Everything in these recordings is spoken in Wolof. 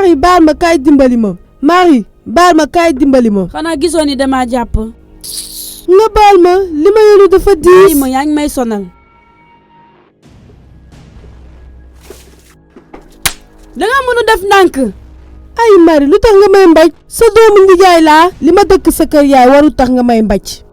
Marie baal ma kaay dimbali ma Marie baal ma kaay dimbali ma. xanaa gisoo ni dama jàpp. nga baal ma li ma yenu dafa diis. ma yaa ngi may sonal. danga mënu def ndànk. ay Marie lu tax nga may mbaj. sa doomu ndijaay laa. li ma dëkk sa kër yaay waru tax nga may mbaj.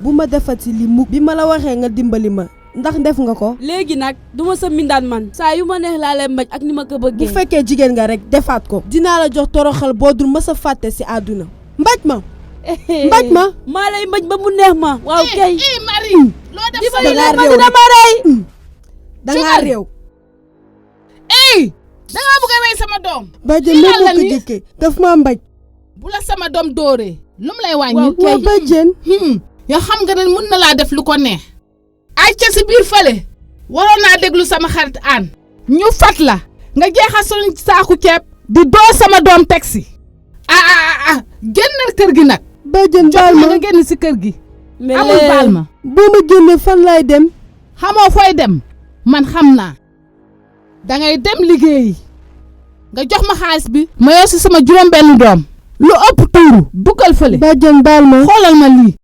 bu ma defati li mukk bi ma la waxee nga dimbali ma ndax def nga ko. léegi nag du ma sa mbindaan man. saa yu ma neex laa lay mbaj ak ni ma ko bëggee. bu fekkee jigéen nga rek defaat ko. dinaa la jox toroxal boo dul ma sa fàtte si àdduna. mbaj ma. mbaj ma. maa lay mbaj ba mu neex ma. waaw kay. Marie. loo def sa dangaa réew dama rey. dangaa réew. dangaa bëgg a rey sama doom. bàjjen moo ko jëkkee daf maa mbaj. bu la sama doom dóoree. lu mu lay wàññi. waaw bàjjen. yow xam nga ne mën na laa def lu ko neex. ay ca si biir fële. waroon naa déglu sama xarit aan. ñu fat la. nga jeexal suñu saaku ceeb. di doo sama doom teg si. génnal kër gi nag. bàjjen baal ma nga génn si kër gi. mais amul baal ma. boo ma génnee fan laay dem. xamoo fooy dem. man xam naa. dangay dem liggéeyi. nga jox ma xaalis bi. ma yor si sama juróom-benn doom. lu ëpp tuuru. duggal fële. bàjjen baal ma. xoolal ma lii.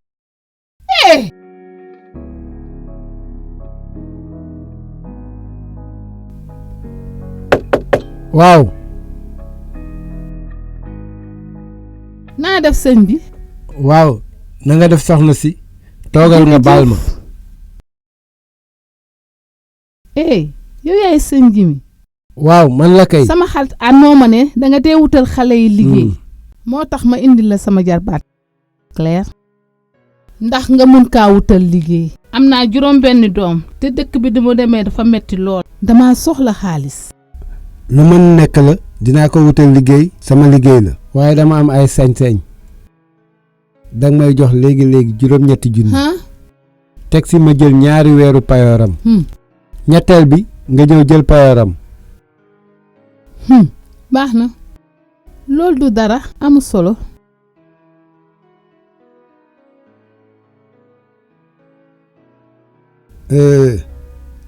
waaw. naa def sëñ bi. waaw na nga def soxna si. toogal nga baal ma. yow yaay sëñ ji mi. waaw man la kay. sama xarit moo ma ne danga dee wutal xale yi liggéey. moo tax ma indi la sama jarbaat. Claire. ndax nga mun kaa wutal liggéey. am naa juróom-benn doom. te dëkk bi di mu demee dafa metti lool. dama soxla xaalis. lu mën nekk la. dinaa ko wutal liggéey. sama liggéey la. waaye dama am ay sañ-sañ. danga may jox léegi juróom-ñetti junni. teg si ma jël ñaari weeru payooram. ñetteel bi nga ñëw jël payooram. baax na. loolu du dara. amul solo.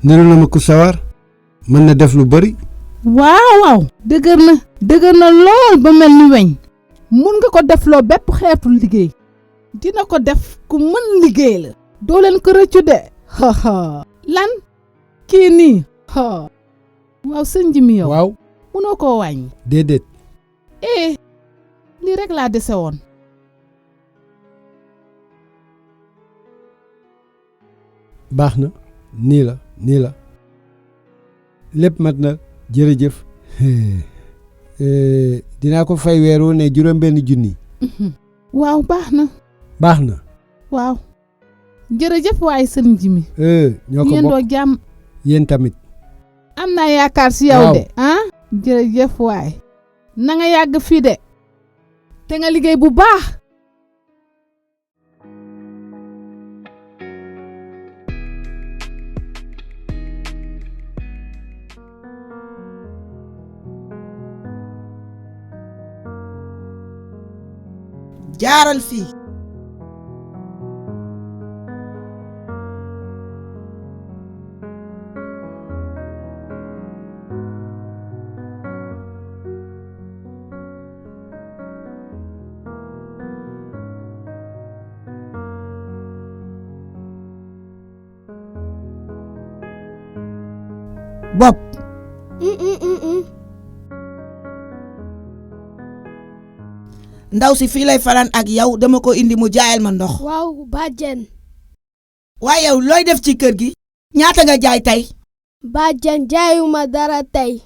niru na ma ku sawar. mën na def lu bari. waaw. dëgër na lool ba mel ni weñ. mun nga ko defloo bépp xeetu liggéey. dina ko def ku mën liggéey la. doo leen ko rëccu de. lan. kii nii. waaw sëñ ji mi yow. waaw. munoo koo wàññi. déedéet. lii rek laa dese woon. baax na nii la lépp mat na jërëjëf. dinaa ko fay weeru ne juróom-benn junni. waaw baax na. waaw. jërëjëf waaye sëñ ji mi. ñoo ko yéen doo jàmm. yéen tamit. am naa yaakaar si yow de. jërëjëf waay. na nga yàgg fii de. te nga liggéey bu baax. jaaral fii. bopp. ndaw si fii lay fanaan ak yow dama ko indi mu jaayal ma ndox. waaw bàjjen. waaye yow looy def ci kër gi. ñaata nga jaay tey. bàjjen jaayuma dara tey.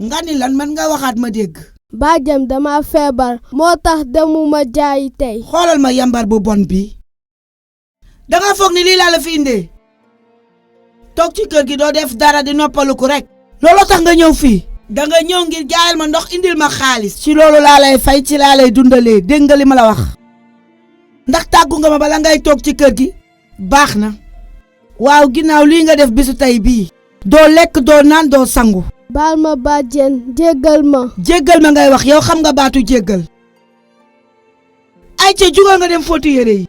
nga ni lan man nga waxaat ma dégg. bàjjen dama feebar moo tax demuma jaay tey. xoolal ma yambar bu bon bi. danga foog ni lii laa la fi indee. toog ci kër gi doo def dara di noppaluku rek. looloo tax nga ñëw fii. danga ñëw ngir jaayal ma ndox indil ma xaalis. ci loolu laa lay fay ci laa lay dundalee dégg nga li ma la wax. ndax tàggu nga ma bala ngay toog ci kër gi. baax na. waaw ginnaaw lii nga def bisu tey bii. doo lekk doo naan doo sangu. baal ma bàjjen jéggal ma. jéggal ma ngay wax yow xam nga baatu jéggal. ay ca jugal nga dem fóotu yére yi.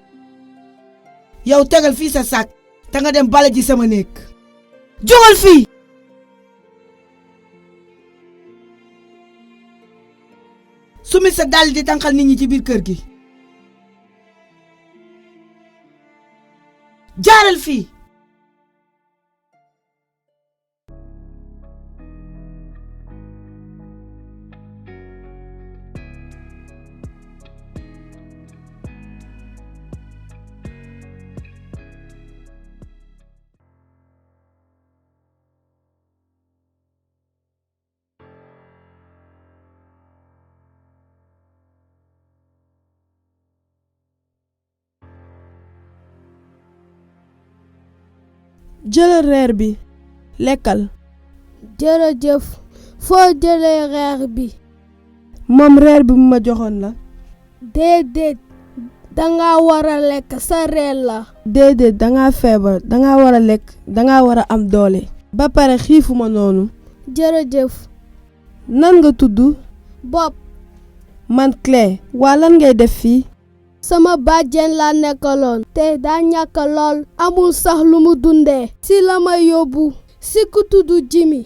yow tegal fii sa sac te nga dem bale ji sama néeg. jugal fii. sumi sa dàll di tànqal nit ñi ci biir kër gi jaaral fii jëlal reer bi lekkal. jërëjëf foo jëlee reer bi. moom reer bi mu ma joxoon la. déedéet danga war a lekk sa reer la. déedéet danga feebar danga war a lekk danga war a am doole. ba pare xiifuma noonu. jërëjëf. nan nga tudd. Bob. man Clé. waa lan ngay def fii. sama bàjjen la nekkaloon te daa ñàkk lool amul sax lu mu dundee si la ma yóbbu si ku tudd Jimmy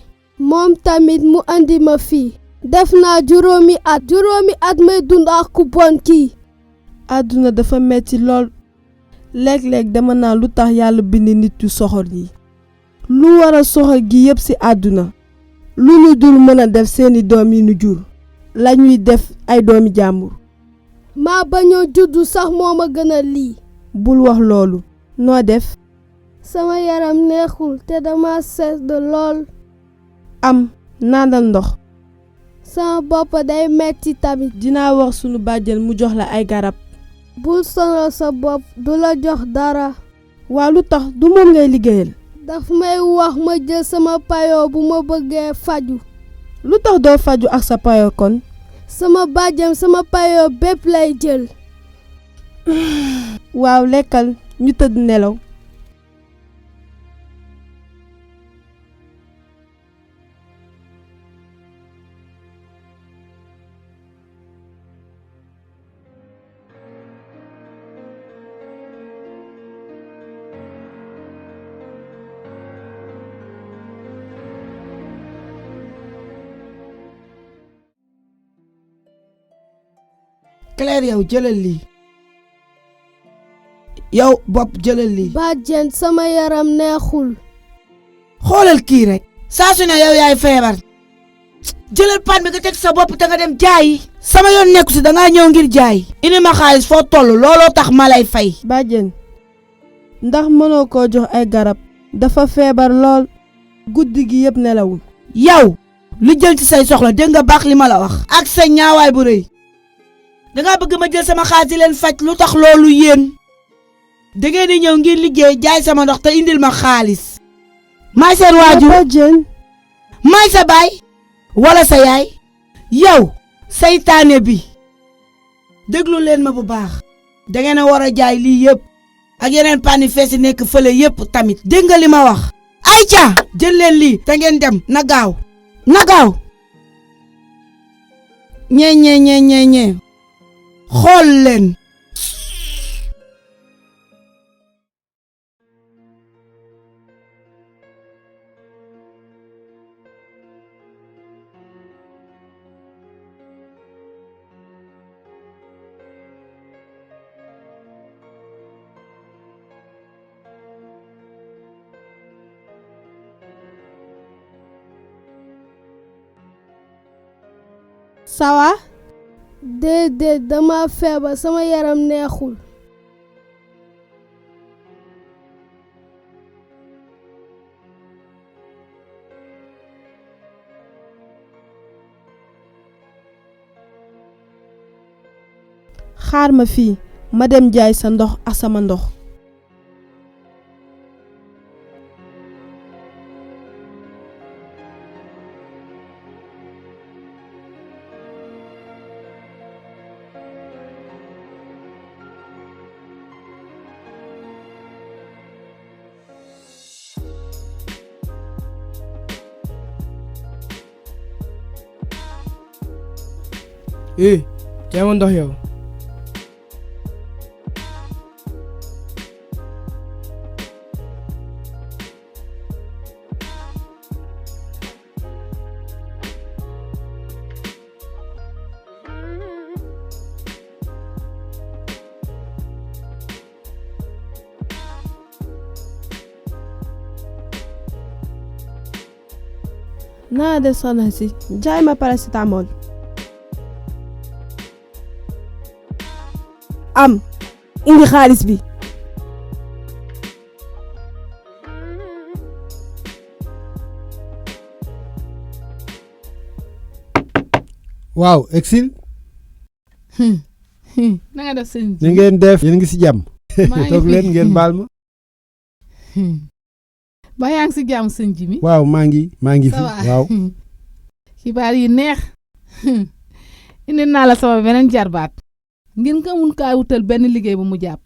moom tamit mu andi ma fii def naa juróomi at may dund ak ku bon kii. àdduna dafa metti lool léeg-léeg dama naa lu tax yàlla bind nit yu soxor yi lu war a soxor gi yépp ci àdduna lu ñu dul mën a def seeni doom yi nu jur lañuy def ay doomi jàmbur. maa bañoo juddu sax moo ma gën a lii. bul wax loolu. noo def. sama yaram neexul te dama sedd lool. am naanal ndox. sama bopp day metti tamit. dinaa wax sunu bàjjen mu jox la ay garab. bul sonal sa bopp du la jox dara. waa lu tax du moom ngay liggéeyal. daf may wax ma jël sama payoo bu ma bëggee faju. lu tax doo faju ak sa payoo kon. sama bàjjem sama payoo bépp lay jël. waaw lekkal ñu tëdd nelaw. Claire yow jëlal lii yow Bob jëlal lii. bàjjen sama yaram neexul. xoolal kii rek saa su ne yow yaay feebar jëlal paan bi nga teg sa bopp te nga dem jaayi. sama yoon nekku si dangaa ñëw ngir jaay. indi ma xaalis foo toll looloo tax ma lay fay. bàjjen ndax mënoo koo jox ay garab dafa feebar lool guddi gi yépp nelawul. yow lu jël ci say soxla dégg nga baax li ma la wax. ak sa ñaawaay bu rëy dangaa bëgg ma jël sama xaalis di leen faj lu tax loolu yéen dangeen di ñëw ngir liggéey jaay sama ndox te indil ma xaalis. maay seen waajur bàjjen maay sa baay wala sa yaay. yow saytaane bi déglu leen ma bu baax dangeen a war a jaay lii yépp ak yeneen pànni fees yi nekk fële yépp tamit dégg nga li ma wax. ayca jël leen lii te ngeen dem na gaaw na gaaw. ñee xool leen. sawa. déedéet dama feebar sama yaram neexul. xaar ma fii ma dem jaay sa ndox ak sama ndox. jaay ma ndox yow. naa def soxna si jaay ma paracétamol. am indi xaalis bi. waaw exil. na nga def sëñ ni ngeen def yéen ngi ci jàmm. toog leen ngeen baal ma. ba yaa ngi ci jàmm sëñ Jimi. waaw maa ngi fi waaw. xibaar yi neex. indi naa la sama beneen jarbaat. ngir nga mun kaa wutal benn liggéey bu mu jàpp.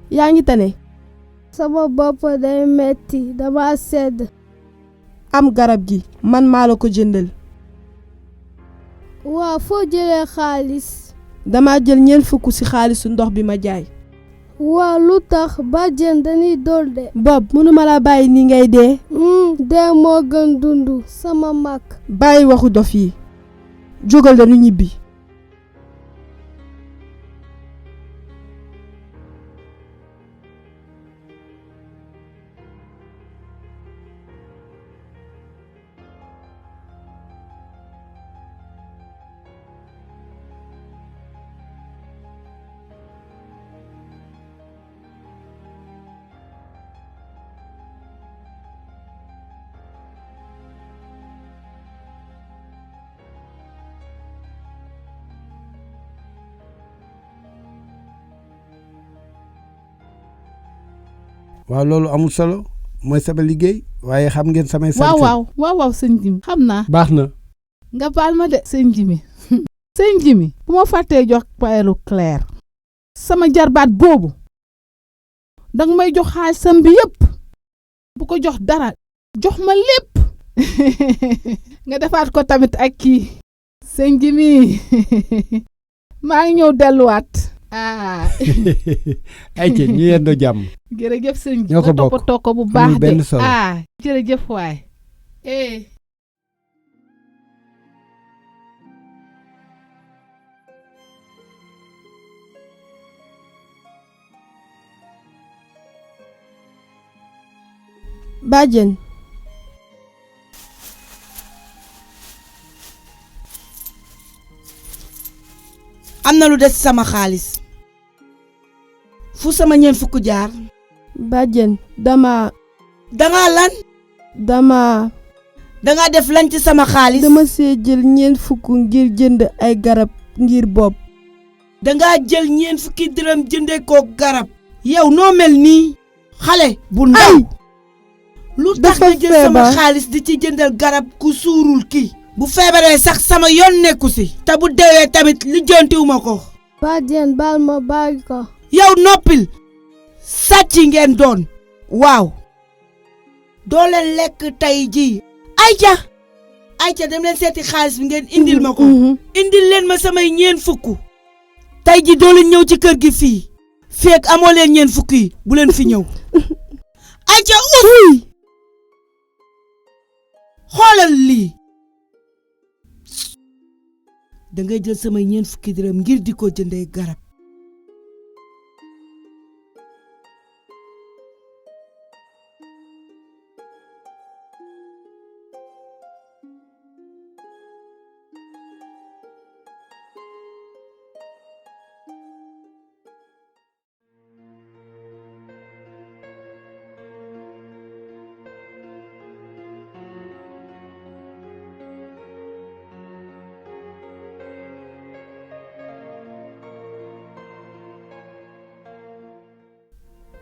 yaa ngi tane. sama bopp day metti dama sedd. am garab gi man maa la ko jëndal. waa foo jëlee xaalis. dama jël 40 ci xaalisu ndox bi ma jaay. waa lu tax bàjjen dañuy dool de. Bob mënuma la bàyyi ni ngay dee. dee moo gën dundu sama mag. bàyyi waxu dof yi. jógal dañu ñibbi. waaw loolu amul solo mooy sama liggéey waaye xam ngeen samay. waaw sëñ Jimi xam naa. baax na. nga baal ma de sëñ Jimi. sëñ Jimi bu ma fàttee jox paelu Claire. sama jarbaat boobu. danga may jox xaalisam bi yépp. bu ko jox dara. jox ma lépp. nga defaat ko tamit ak kii. sëñ Jimi. maa ngi ñëw delluwaat. ay ci ñu yendoo jàmm. jërëjëf sëñ ñoo ko bokk toppatoo ko bu baax de benn solo. jërëjëf waay. bàjjen. am na lu des sama xaalis. fu sama 40 jaar. bàjjen danga lan. danga def lan ci sama xaalis. dama see jël 40 ngir jënd ay garab ngir Bob. danga jël 40 dërëm jëndee ko garab. yow noo mel nii. xale bu ndaw. lu tax nga jël sama xaalis di ci jëndal garab ku suurul ki. bu feebaree sax sama yoon nekku si. te bu deewee tamit lijjantiwuma ko. bàjjen baal ma bàyyi ko. yow noppil. sàcc ngeen doon. waaw. doo leen lekk tey jii. ayca dem leen seeti xaalis bi ngeen indil ma ko. indil leen ma samay 40. tey ji doo leen ñëw ci kër gi fii. feek amoo leen 40 yi bu leen fi ñëw. ayca uy. xoolal lii. dangay jël samay 40 dërëm ngir di ko jëndee garab.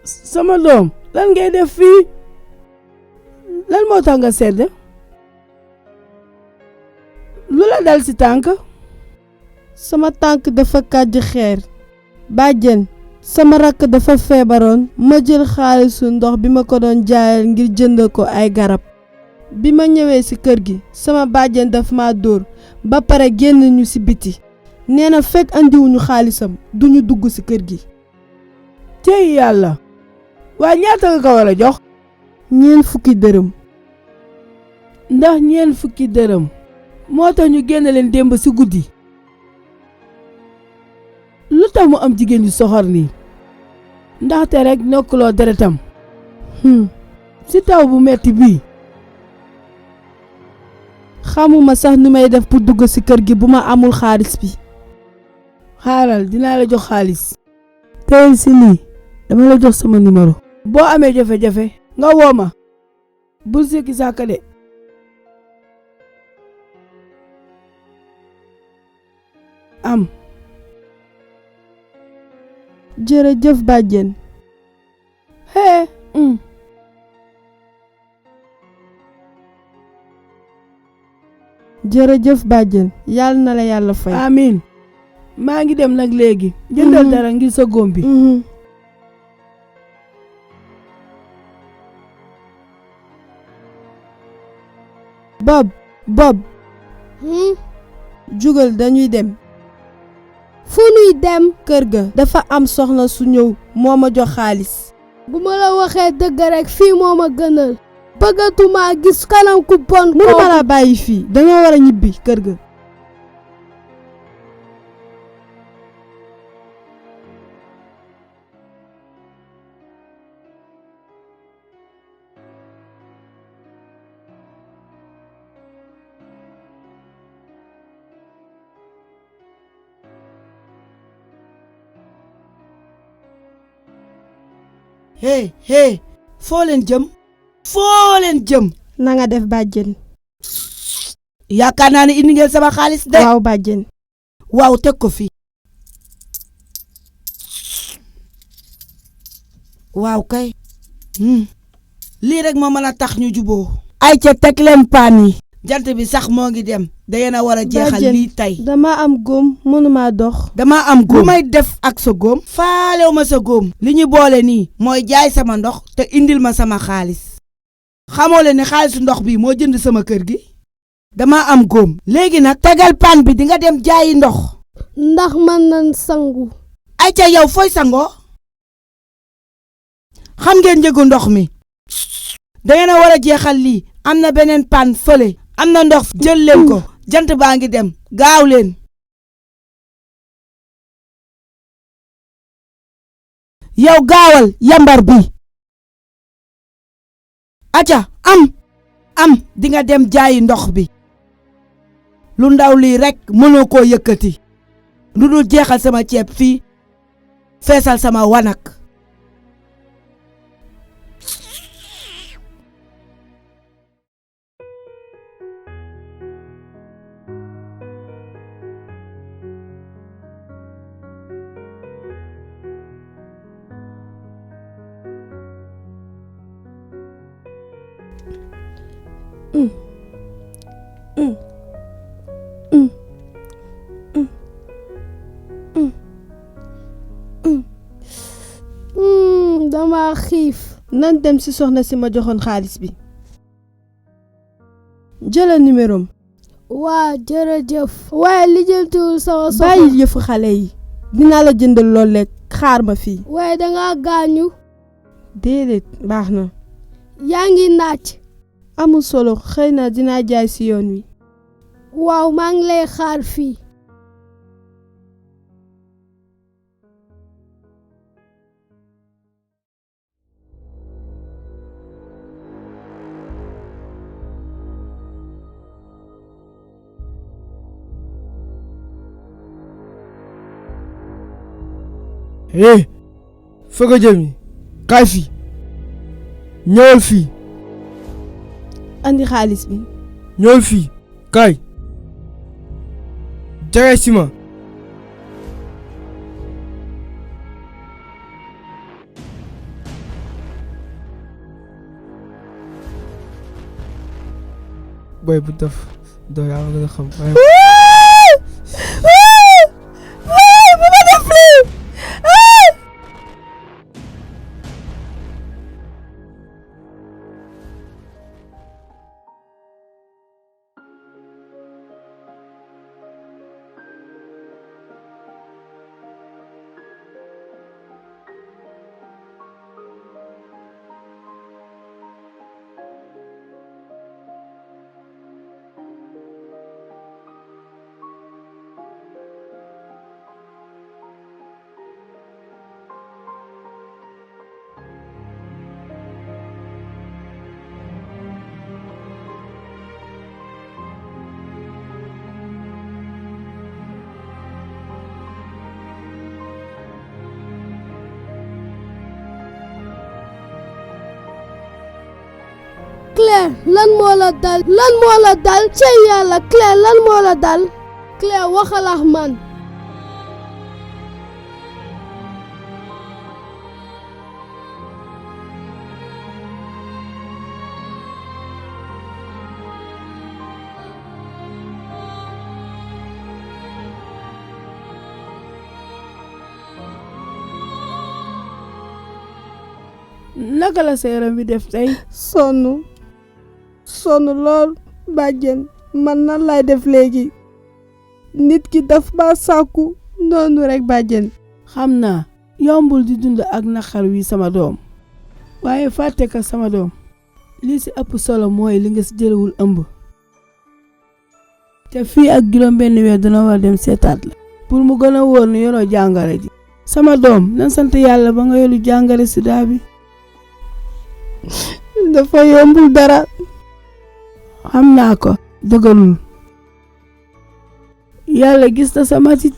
sama doom lan ngay def fii. lan moo tax nga sedd. lu la dal ci tànk. sama tànk dafa kàjj xeer. bàjjen sama rakk dafa feebaroon. ma jël xaalisu ndox bi ma ko doon jaayal ngir jënd ko ay garab. bi ma ñëwee ci kër gi sama bàjjen daf ma dóor ba pare génn ñu ci biti. nee na fekk andiwuñu xaalisam duñu dugg ci kër gi. tey yàlla. waa ñaata nga ko war a jox. 40 dërëm. ndax 40 dërëm moo tax ñu génn leen démb ci guddi. lu tax mu am jigéen yu soxor nii ndaxte rek nokkuloo deretam ci taw bu metti bii xamuma sax nu may def pour dugg ci kër gi bu ma amul xaalis bi xaaral dinaa la jox xaalis teyel ci lii dama la jox sama numéro boo amee jafe-jafe nga woo ma bul sikki sàkka de am jërëjëf bàjjen hee jërëjëf bàjjen yàlla na la yàlla fay amiin maa ngi dem nag léegi jëndal dara ngir sa góom bi Bob jugal dañuy dem fu nuy dem kër ga dafa am soxna su ñëw moo ma jox xaalis bu ma la waxee dëgg rek fii moo ma gënal bëggatuma gis kanam ku bon mënu ma la bàyyi fii dañoo war a ñibbi kër ga hey foo leen jëm na nga def bàjjen yaakaar naa ne indi ngeen sama xaalis de waaw bàjjen waaw teg ko fii waaw kay lii rek moo mën a tax ñu juboo ay ca teg leen paan yi jant bi sax moo ngi dem dangeen a war a jeexal lii tey dama am góom mënuma dox dama am góom lu may def ak sa góom faalew ma sa góom li ñu boole nii mooy jaay sama ndox te indil ma sama xaalis xamoo leen ne xaalisu ndox bi moo jënd sama kër gi dama am góom léegi nag tegal paan bi di nga dem jaayi ndox ndax mën nañ sangu ay ca yow fooy sangoo xam ngeen njëgu ndox mi dangeen a war a jeexal lii am na beneen paan fële am na ndox jël leen ko jant baa ngi dem gaaw leen yow gaawal yambar bi aca am di nga dem jaayi ndox bi lu ndaw lii rekk mënoo koo yëkkati lu dul jeexal sama ceeb fii feesal sama wanak dama xiif nan dem ci soxna si ma joxoon xaalis bi jëla numérom waa jërëjëf waaye lijjantiwul sama soxla bàyyil yëfu xale yi dinaa la jëndal lool lekk xaar ma fii waaye danga gaañu déedéet baax na yaa ngi naaj amul solo xëy na dinaa jaay ci yoon wi waaw maa ngi lay xaar fii fa nga jëm ni kaay fii ñëwal fii andi xaalis bi ñëwal fii kaay jege si ma boy bu def doo yaa ma gën a xam Claire lan moo la dal cey yàlla Claire lan moo la dal Claire waxalax man naka la sa yaram bi def tey sonn lool bàjjen man nan lay def léegi nit ki daf ma sàkku noonu rek bàjjen xam naa yombul di dund ak naqar wi sama doom waaye fàtte ka sama doom li ci ëpp solo mooy li nga ci jëlewul ëmb te fii ak juróom benn weer dina war dem seetaat la pour mu gën a wóor ne yoroo jàngare ji sama doom nan sant yàlla ba nga yoru jàngare sida bi dafa yombul dara xam naa ko dëggalul yàlla gis na sama tit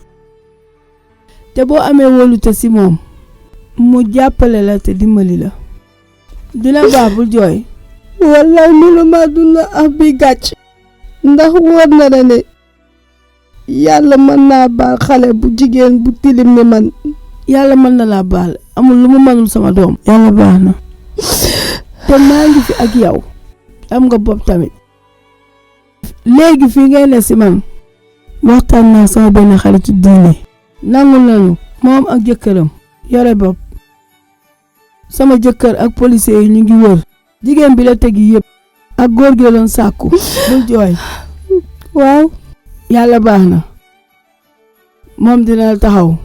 te boo amee wóolute ci moom mu jàppale la te dimbali la dina baax bul jooy wallaay mënuma dund ak bi gàcc ndax wóor na la ne yàlla mën naa baal xale bu jigéen bu tilim ni man yàlla mën na laa baal amul lu mu mënul sama doom yàlla baax na te maa ngi fi ak yow am nga bopp tamit léegi fii ngay ne ci man waxtaan naa sama benn xaritu diine nangu nañu moom ak jëkkëram yore bopp sama jëkkër ak policier yi ñu ngi wër jigéen bi la tegi yëpp ak góor gi doon sàkku bul jooy waaw yàlla baax na moom dina taxaw